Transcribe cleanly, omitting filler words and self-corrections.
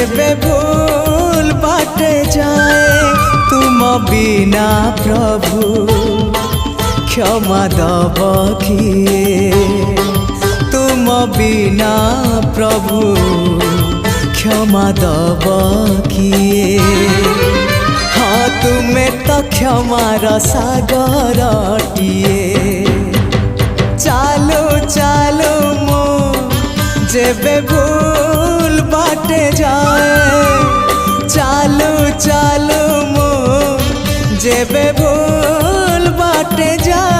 जेबे भूल बाटे जाए तुम बिना प्रभु क्षमा दब किए तुम बिना प्रभु क्षमा दब किए। हाँ तुम्हें तो क्षमार सागरटिए चालू चालू मो जेबे भूल बाटे जाए चालू चालू मो जेबे भूल बाटे जाए